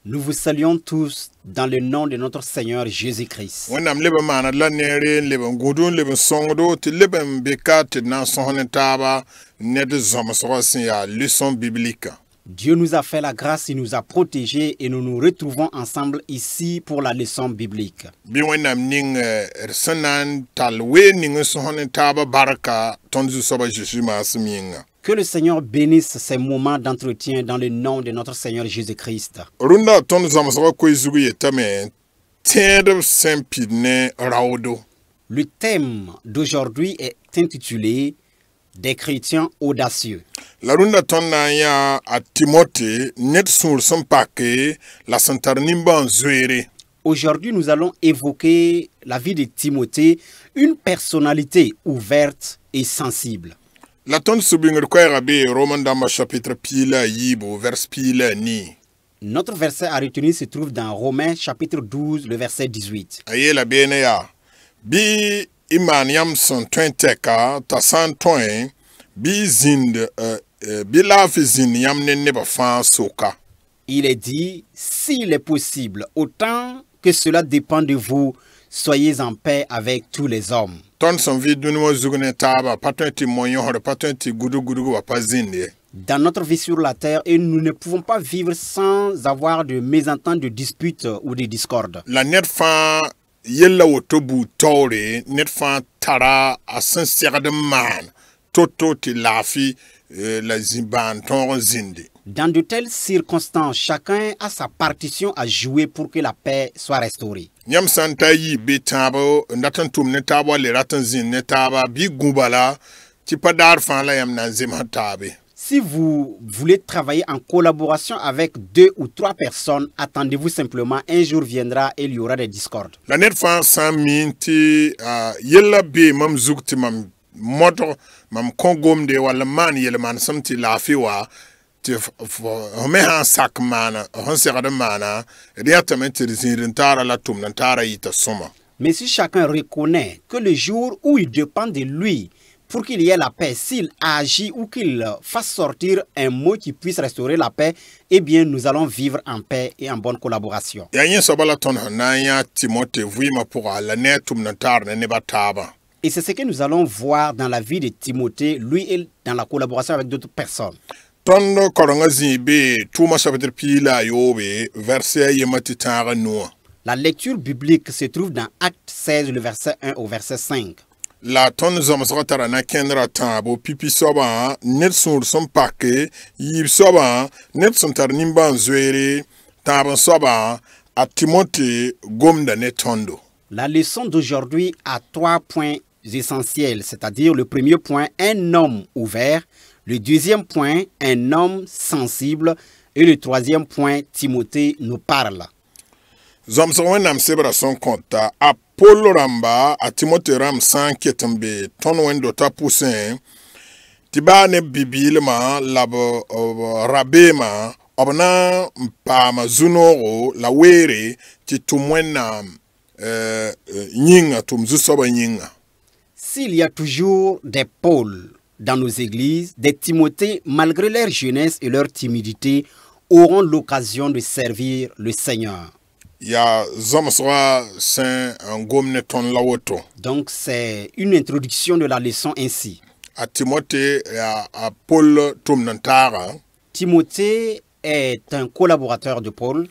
Nous vous saluons tous dans le nom de notre Seigneur Jésus-Christ. Dieu nous a fait la grâce, il nous a protégés et nous nous retrouvons ensemble ici pour la leçon biblique. Que le Seigneur bénisse ces moments d'entretien dans le nom de notre Seigneur Jésus-Christ. Le thème d'aujourd'hui est intitulé « Des chrétiens audacieux ». Aujourd'hui, nous allons évoquer la vie de Timothée, une personnalité ouverte et sensible. Notre verset à retenir se trouve dans Romains chapitre 12, le verset 18. Il est dit, s'il est possible, autant que cela dépend de vous, soyez en paix avec tous les hommes. Dans notre vie sur la terre, et nous ne pouvons pas vivre sans avoir de mésententes, de disputes ou de discordes. Dans de telles circonstances, chacun a sa partition à jouer pour que la paix soit restaurée. Si vous voulez travailler en collaboration avec 2 ou 3 personnes, attendez-vous simplement, un jour viendra et il y aura des discordes. Mais si chacun reconnaît que le jour où il dépend de lui pour qu'il y ait la paix, s'il agit ou qu'il fasse sortir un mot qui puisse restaurer la paix, eh bien nous allons vivre en paix et en bonne collaboration. Et c'est ce que nous allons voir dans la vie de Timothée, lui et dans la collaboration avec d'autres personnes. La lecture biblique se trouve dans Acte 16, le verset 1 au verset 5. La ton zamsratara na kendra tabo pipi soba net sur son paquet yib soba net son tarnimba zwere tabo soba a Timothée gomda netondo. La leçon d'aujourd'hui a 3 points essentiels, c'est-à-dire le premier point, un homme ouvert, le deuxième point, un homme sensible, et le troisième point, Timothée nous parle. Zamsawen nam sebra son konta Apollo ramba a Timothée ram san ketembe ton wendo ta poussin tibane bibilma labo rabema obna pa mazunoro la were ti tumwena nyinga tumzusoba nyinga. S'il y a toujours des Pauls dans nos églises, des Timothées, malgré leur jeunesse et leur timidité, auront l'occasion de servir le Seigneur. Donc c'est une introduction de la leçon ainsi. Timothée est un collaborateur de Paul.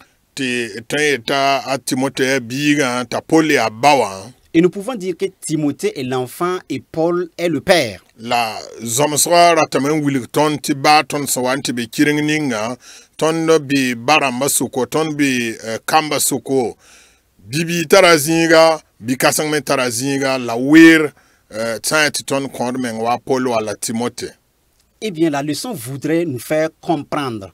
Et nous pouvons dire que Timothée est l'enfant et Paul est le père. La zomsra ratamen wilton ti baton sawanti be kiringninga ton bi baramba suko ton bi kamba suko bibi tarazinga bi kasangmen tarazinga la wir tsanti ton kondmen wa Paul wala Timothée. Eh bien la leçon voudrait nous faire comprendre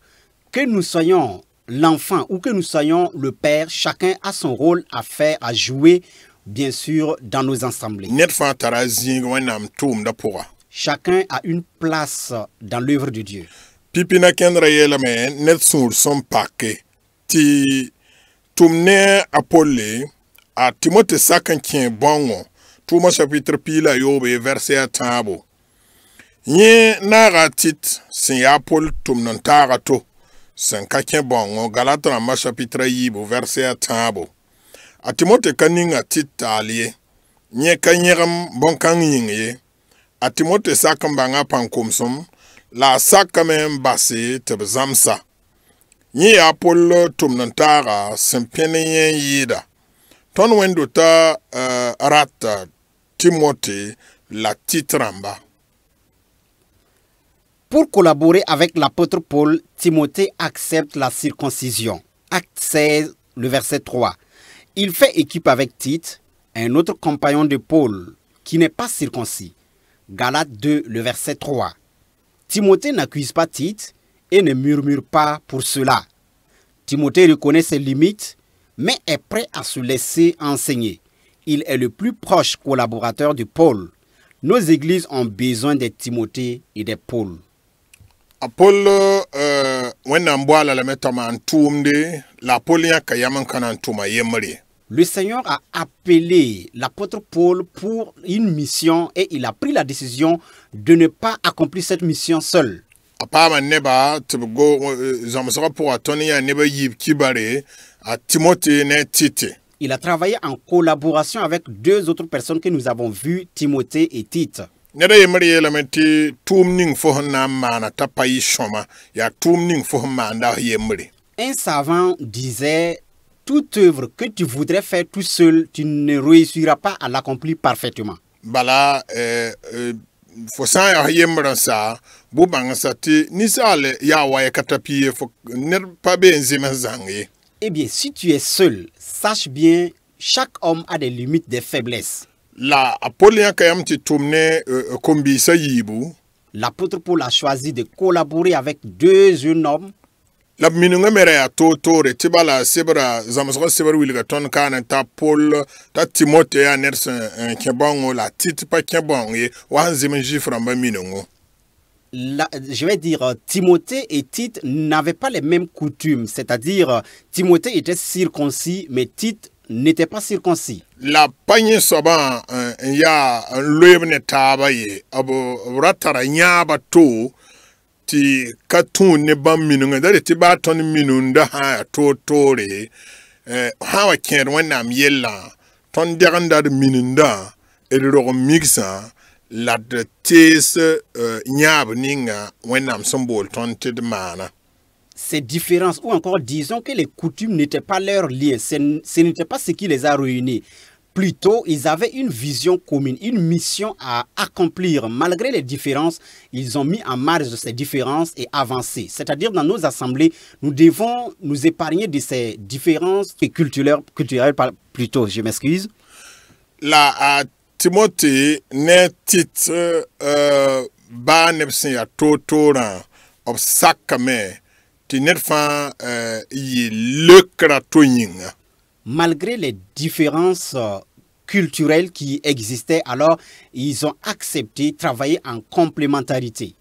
que nous soyons l'enfant ou que nous soyons le père, chacun a son rôle à faire, à jouer, bien sûr, dans nos assemblées. Chacun a une place dans l'œuvre de Dieu. Pipina kendra yelame net sur son paquet ti tumne Apollo a Timothée sakan kien bongo tuma chapitre pila yobe verset tabo Nye naga tit sin ya Paul tum nan taga to. Sen kaken bongo Galata ma chapitre yibo verset tabo. A Timote kaninga tit alie. Nye kanyegam bon kan yingye. A Timote sakambanga pankomsom. La sakamen base te zamsa. Nye ya Paul tum nan taga sen penyen yida. Ton wendo ta rata Timote la titramba. Pour collaborer avec l'apôtre Paul, Timothée accepte la circoncision. Acte 16, le verset 3. Il fait équipe avec Tite, un autre compagnon de Paul, qui n'est pas circoncis. Galates 2, le verset 3. Timothée n'accuse pas Tite et ne murmure pas pour cela. Timothée reconnaît ses limites, mais est prêt à se laisser enseigner. Il est le plus proche collaborateur de Paul. Nos églises ont besoin de Timothée et de Paul. Apollo la metaman tumde la polia kayaman kanan tuma yemri. Le Seigneur a appelé l'apôtre Paul pour une mission et il a pris la décision de ne pas accomplir cette mission seul. Apama neba tibgo zamsara pour atonia neba yib kibare a Timothée ne Tite. Il a travaillé en collaboration avec deux autres personnes que nous avons vues, Timothée et Tite. Neda yemri yelamenti tumning fohna mana tapai shoma ya tumning fohmanda yemri. Un savant disait: toute œuvre que tu voudrais faire tout seul, tu ne réussiras pas à l'accomplir parfaitement. Bala fosan ya yemra sa bubang sati nisale ya waye katapie fo ner pa benzema zangi. Eh bien, si tu es seul, sache bien, chaque homme a des limites, des faiblesses. La Apollien kayam ti tumne kombi sa yibu. L'apôtre Paul a choisi de collaborer avec deux jeunes hommes. La minunga mere ya totore tibala sebra zamsra sebra wilga ton kana ta Paul ta Timothée ya nersen kebongo la Tite pa kebongo wa nzime jifra ba minungo. Je vais dire, Timothée et Tite n'avaient pas les mêmes coutumes. C'est-à-dire, Timothée était circoncis, mais Tite n'était pas circoncis. La pagne soba ya lewne tabaye abo ratara nyaba to ti katun ne bam minunga dare ti ba ton minunda ha to tore ha wa ken wanam yella ton deranda minunda e ro mixa la de tes nyab ninga wanam symbole ton te de mana. Ces différences, ou encore disons que les coutumes n'étaient pas leur lien, ce n'était pas ce qui les a réunis. Plutôt, ils avaient une vision commune, une mission à accomplir. Malgré les différences, ils ont mis en marge de ces différences et avancé. C'est-à-dire, dans nos assemblées, nous devons nous épargner de ces différences culturelles plutôt, je m'excuse. La Timothée ne titre ba nepsin ya totora obsakame. Malgré les différences culturelles qui existaient, alors ils ont accepté de travailler en complémentarité.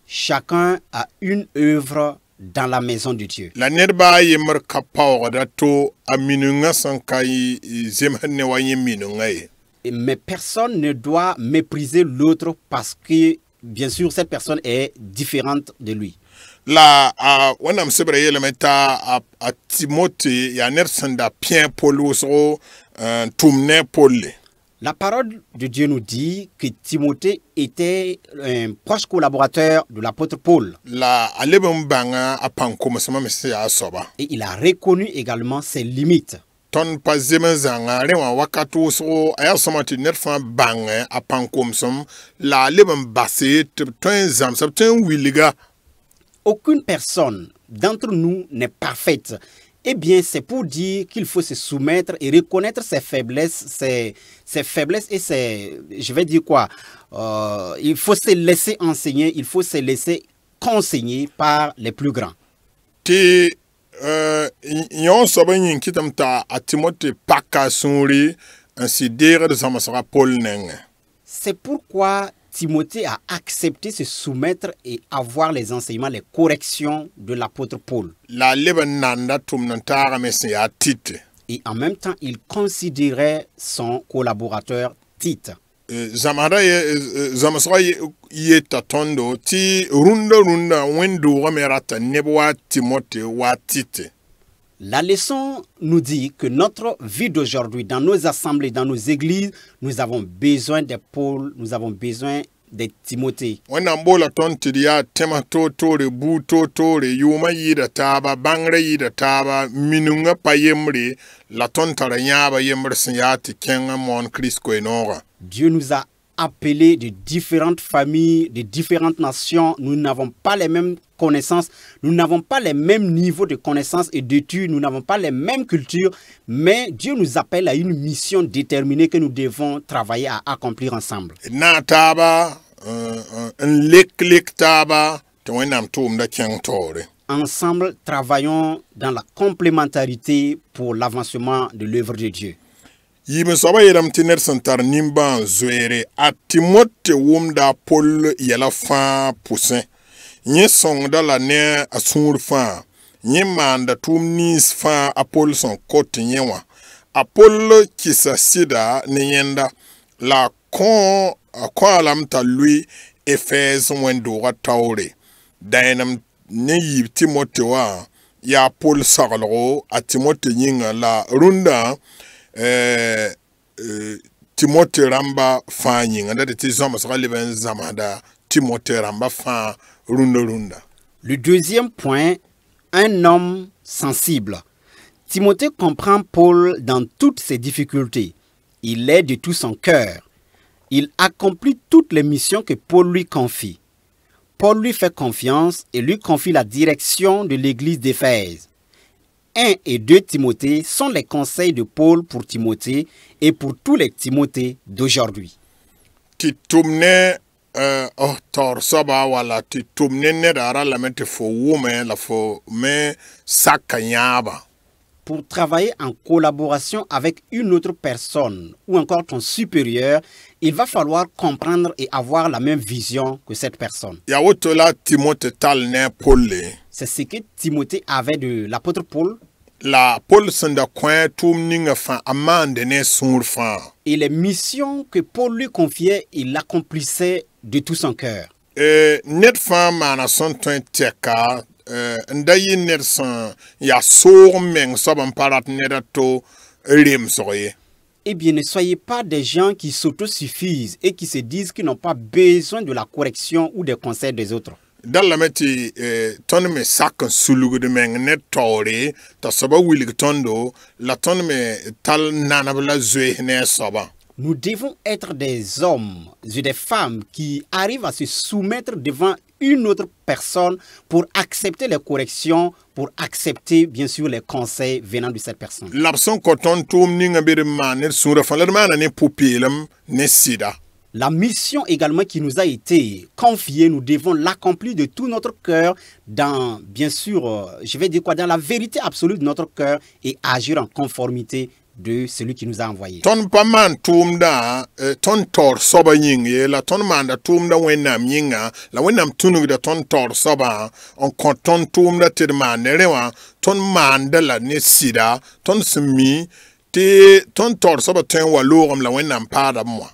Chacun a une œuvre dans la maison de Dieu. Mais personne ne doit mépriser l'autre parce que bien sûr, cette personne est différente de lui. La wanam sebre elementa a Timothée ya nersanda Pierre Paul so tumne Paul. La parole de Dieu nous dit que Timothée était un proche collaborateur de l'apôtre Paul. La alebambanga apanko masama mesia soba. Et il a reconnu également ses limites. Ton pa zemenzanga rewa wakatu so aya somati nerfa banga apankom som la lebam basse ton zam sabten wiliga. Aucune personne d'entre nous n'est parfaite. Eh bien, c'est pour dire qu'il faut se soumettre et reconnaître ses faiblesses, ses faiblesses et ses, je vais dire quoi, il faut se laisser enseigner, il faut se laisser conseiller par les plus grands. Yon sobanyin kitamta a Timothée paka sunri ainsi dire de samasara Paul neng. C'est pourquoi Timothée a accepté de se soumettre et avoir les enseignements, les corrections de l'apôtre Paul. La lebananda tumnantara mesia Tite. Et en même temps, il considérait son collaborateur Tite. zamara zamaswa ye tatondo ti runda wendo ramerata nebwa Timothée wa Tite. La leçon nous dit que notre vie d'aujourd'hui, dans nos assemblées, dans nos églises, nous avons besoin des Paul, nous avons besoin des Timothée. Wana mbola tonti dia tema totore bu totore yuma yida taba bangre yida taba minunga payemri la tontara nyaba yemri sinyati kenga mon Christ ko enora. Dieu nous a appelés de différentes familles, de différentes nations. Nous n'avons pas les mêmes connaissances, nous n'avons pas les mêmes niveaux de connaissances et d'études, nous n'avons pas les mêmes cultures, mais Dieu nous appelle à une mission déterminée que nous devons travailler à accomplir ensemble. Na taba lek taba to wenam tum da tore. Ensemble, travaillons dans la complémentarité pour l'avancement de l'œuvre de Dieu. Yime soba yedam tiner santar nimba zoere a Timothée wumda Paul yela fa poussin. Nye song da la ne asur fa. Nye manda tum nis fa a Paul son kote nyewa. A Paul kisa sida ne yenda la kon alam ta lui Efes wendo wa taure. Dainam ne yib Timothée wa ya Paul sarlo a Timothée nyinga la runda Timothée ramba fa nyinga da ti zama sala ben zamada Timothée ramba fa runda. Le deuxième point, un homme sensible. Timothée comprend Paul dans toutes ses difficultés. Il l'aide de tout son cœur. Il accomplit toutes les missions que Paul lui confie. Paul lui fait confiance et lui confie la direction de l'église d'Éphèse. 1 et 2 Timothée sont les conseils de Paul pour Timothée et pour tous les Timothées d'aujourd'hui. Titumne tor soba wala titumne ne dara la mete fo wume la fo me sakanyaba. Pour travailler en collaboration avec une autre personne ou encore ton supérieur, il va falloir comprendre et avoir la même vision que cette personne. C'est ce que Timothée avait de l'apôtre Paul. Et les missions que Paul lui confiait, il l'accomplissait de tout son cœur. Eh bien, ne soyez pas des gens qui s'autosuffisent et qui se disent qu'ils n'ont pas besoin de la correction ou des conseils des autres. Nous devons être des hommes et des femmes qui arrivent à se soumettre devant une autre personne pour accepter les corrections, pour accepter bien sûr les conseils venant de cette personne. La mission également qui nous a été confiée, nous devons l'accomplir de tout notre cœur dans, bien sûr, je vais dire quoi, dans la vérité absolue de notre cœur et agir en conformité de celui qui nous a envoyé. Ton paman tumda ton tor soba yinge la ton manda tumda wenam yinga la wenam tunu da ton tor soba on konton tumda tirman rewa ton manda la ne sida ton semi te ton tor soba ten walorum la wenam pada moi.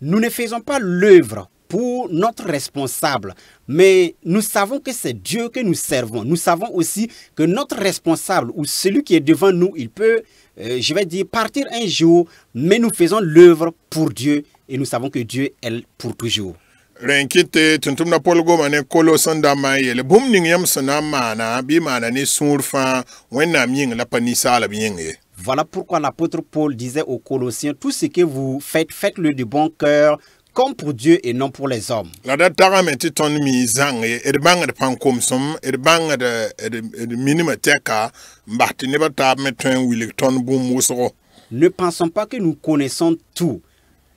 Nous ne faisons pas l'œuvre pour notre responsable, mais nous savons que c'est Dieu que nous servons. Nous savons aussi que notre responsable ou celui qui est devant nous, il peut, je vais dire, partir un jour, mais nous faisons l'œuvre pour Dieu et nous savons que Dieu est pour toujours. Renkite tuntumna polgo mane kolo sanda mayele bum ningyam sana mana bi mana ni surfa wenam ying la panisa la bienge. Voilà pourquoi l'apôtre Paul disait aux Colossiens, tout ce que vous faites, faites-le de bon cœur, comme pour Dieu et non pour les hommes. La data meti ton mi zange et bang de pankomsom et bang de minimateka mbati ne bata metun Willington boumouso. Ne pensons pas que nous connaissons tout.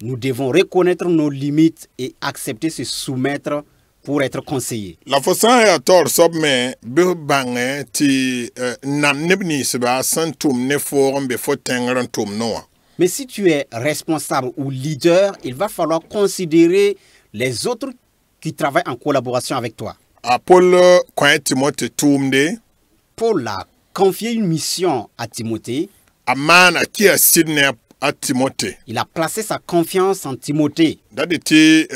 Nous devons reconnaître nos limites et accepter se soumettre pour être conseillés. La façon à tort subme bang ti nan nebni seba santum ne forum before tengrantum noa. Mais si tu es responsable ou leader, il va falloir considérer les autres qui travaillent en collaboration avec toi. Paul a confié une mission à Timothée. A man qui a Sydney à Timothée. Il a placé sa confiance en Timothée. D'aditi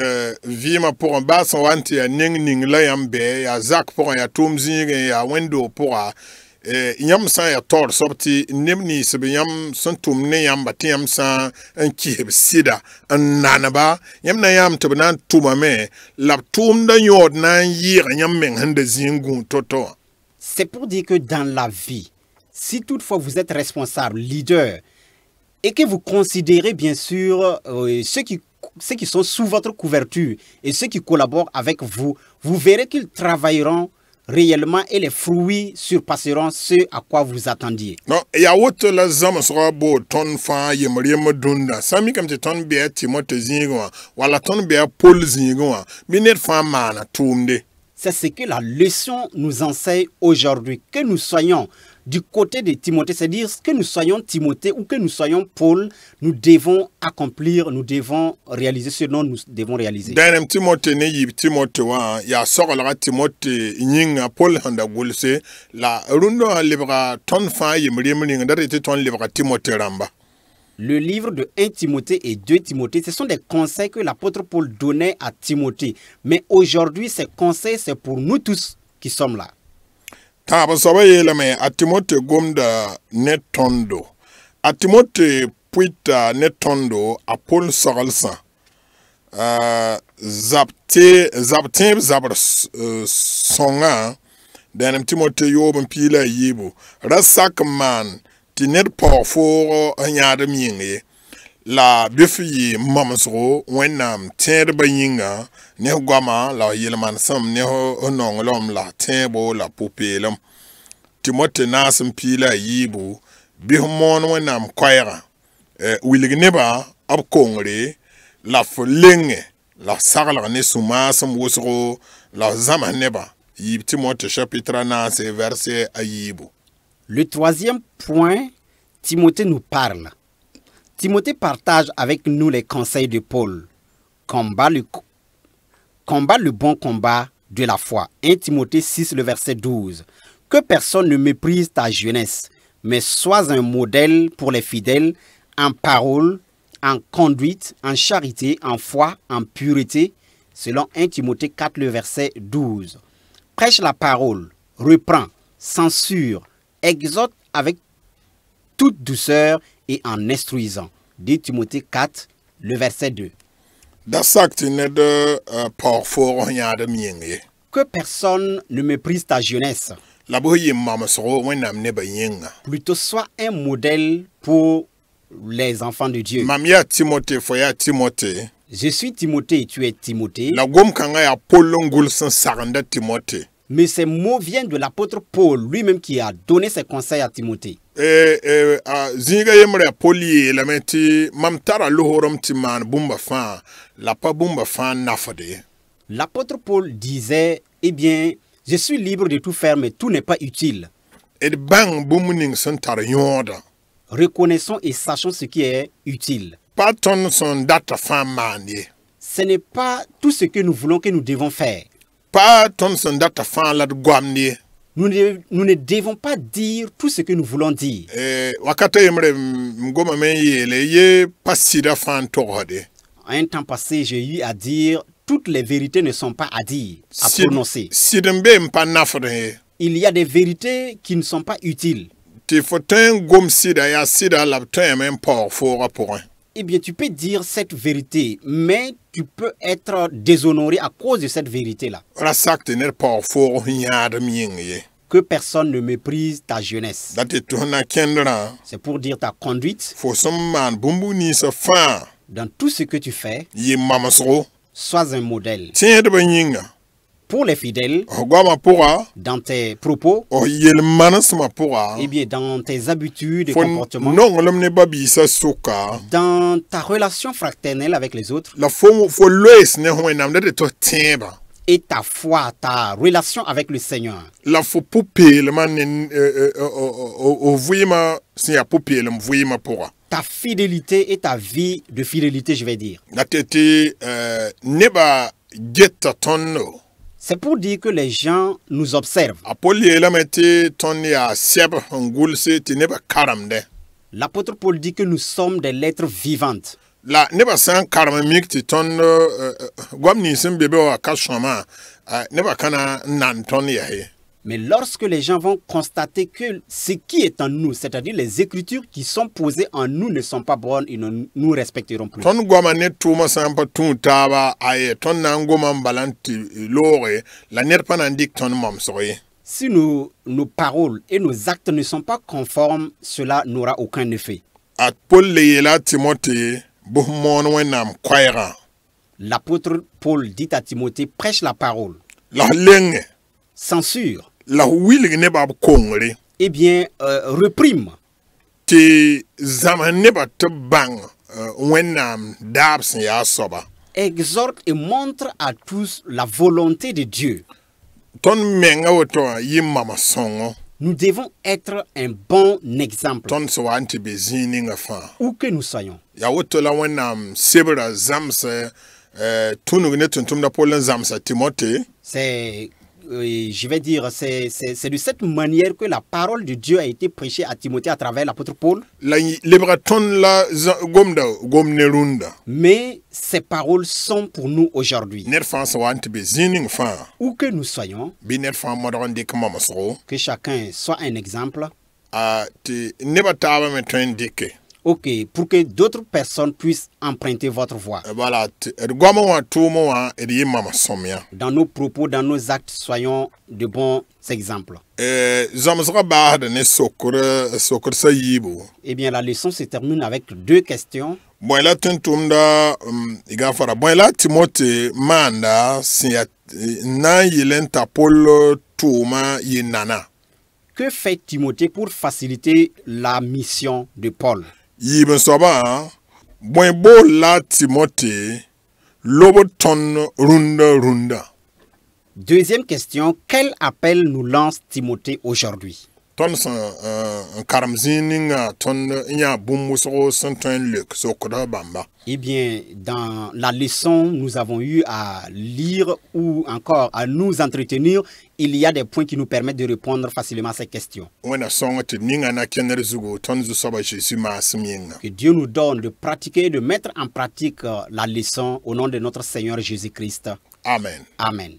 vima pour un bas son wanti a ning la yambe ya zak pour ya tumzing ya window pour a yam san ya tor sorti nemni sebe yam son tumne yam bati yam san un kiheb sida un nanaba yam na yam tebnan tumame la tum da yod nan yir yam men hande zingun toto. C'est pour dire que dans la vie, si toutefois vous êtes responsable, leader, et que vous considérez bien sûr ceux qui sont sous votre couverture et ceux qui collaborent avec vous, vous verrez qu'ils travailleront réellement et les fruits surpasseront ce à quoi vous attendiez. Non, il y a autre la zama sera beau ton fa yemriema dunda. Sami comme ton bien Timothée zingoa, wala ton bien Paul zingoa, binet fa mana tumde. C'est ce que la leçon nous enseigne aujourd'hui, que nous soyons du côté de Timothée, c'est-à-dire que nous soyons Timothée ou que nous soyons Paul, nous devons accomplir, nous devons réaliser ce dont nous devons réaliser. Dans Timothée ne yib Timothée wa ya sokala Timothée nyinga Paul handa gulse la rundo libra ton fa yimrimni ndare ton libra Timothée ramba. Le livre de 1 Timothée et 2 Timothée, ce sont des conseils que l'apôtre Paul donnait à Timothée. Mais aujourd'hui, ces conseils, c'est pour nous tous qui sommes là. Taba sabaye la me a Timothée gomda netondo. A Timothée puita netondo a Paul soralsa. Zabte zabar songa. Dan Timothée yobon pila yibu. Rasak man. Tinet por for anyade mingi la befi mamsro wenam ter bayinga ne gwama la yelman sam ne onongolom la tebo la popelum Timothée nasum pila yibu bihmon wenam kwaira wilgneba ab kongre la folenge la sagla ne sumasum wosro la zamaneba yib Timothée chapitre 9 verset ayibu. Le troisième point, Timothée nous parle. Timothée partage avec nous les conseils de Paul. Combat le bon combat de la foi. 1 Timothée 6, le verset 12. Que personne ne méprise ta jeunesse, mais sois un modèle pour les fidèles en parole, en conduite, en charité, en foi, en pureté, selon 1 Timothée 4, le verset 12. Prêche la parole, reprend, censure, exhorte avec toute douceur et en instruisant. 2 Timothée 4, le verset 2. Que personne ne méprise ta jeunesse. Plutôt sois un modèle pour les enfants de Dieu. Je suis Timothée et tu es Timothée. Mais ces mots viennent de l'apôtre Paul lui-même qui a donné ses conseils à Timothée. L'apôtre Paul disait, eh bien, je suis libre de tout faire, mais tout n'est pas utile. Reconnaissons et sachons ce qui est utile. Ce n'est pas tout ce que nous voulons que nous devons faire. Nous ne devons pas dire tout ce que nous voulons dire. À un temps passé, j'ai eu à dire toutes les vérités ne sont pas à dire, à prononcer. Il y a des vérités qui ne sont pas utiles. Eh bien, tu peux dire cette vérité, mais tu peux être déshonoré à cause de cette vérité-là. Que personne ne méprise ta jeunesse. C'est pour dire ta conduite. Dans tout ce que tu fais, sois un modèle. Pour les fidèles, dans tes propos, eh bien, dans tes habitudes et comportements, dans ta relation fraternelle avec les autres, et ta foi, ta relation avec le Seigneur. Ta fidélité et ta vie de fidélité, je vais dire. C'est pour dire que les gens nous L'apôtre Paul dit que nous sommes des lettres vivantes. La neba san karma mikti ton gwamni sim bebe wa kashama neba kana nan ton yahe. Mais lorsque les gens vont constater que ce qui est en nous, c'est-à-dire les écritures qui sont posées en nous, ne sont pas bonnes, ils ne nous respecteront plus. Ton gwama ne tuma sampa taba aye ton nangoma balanti lore la nerpa nandik ton mom soye. Si nos paroles et nos actes ne sont pas conformes, cela n'aura aucun effet. At Paul leyela Timothée buhmon wenam kwaira. L'apôtre Paul dit à Timothée, prêche la parole. La lenge. Censure. La willing neba kongre. Eh bien, reprime. Te zaman neba te bang wenam dabs ya soba. Exhorte et montre à tous la volonté de Dieu. Ton menga woto yimama songo. Nous devons être un bon exemple. Ton so anti bezini ngafa. Où que nous soyons. Ya woto la wenam sebra zamse tunu ne tuntum da Paul zamse Timothée. C'est je vais dire, c'est de cette manière que la parole de Dieu a été prêchée à Timothée à travers l'apôtre Paul. Mais ces paroles sont pour nous aujourd'hui. Où que nous soyons, que chacun soit un exemple. Ok, pour que d'autres personnes puissent emprunter votre voie. Dans nos propos, dans nos actes, soyons de bons exemples. Eh bien, la leçon se termine avec deux questions. Que fait Timothée pour faciliter la mission de Paul? Yiben soba bon bo la Timothée loboton runda. Deuxième question, quel appel nous lance Timothée aujourd'hui? Ton karamzininga ton nya bumuso santen lek sokoda bamba. Eh bien, dans la leçon, nous avons eu à lire ou encore à nous entretenir. Il y a des points qui nous permettent de répondre facilement à ces questions. Que Dieu nous donne de pratiquer, de mettre en pratique la leçon au nom de notre Seigneur Jésus-Christ. Amen. Amen.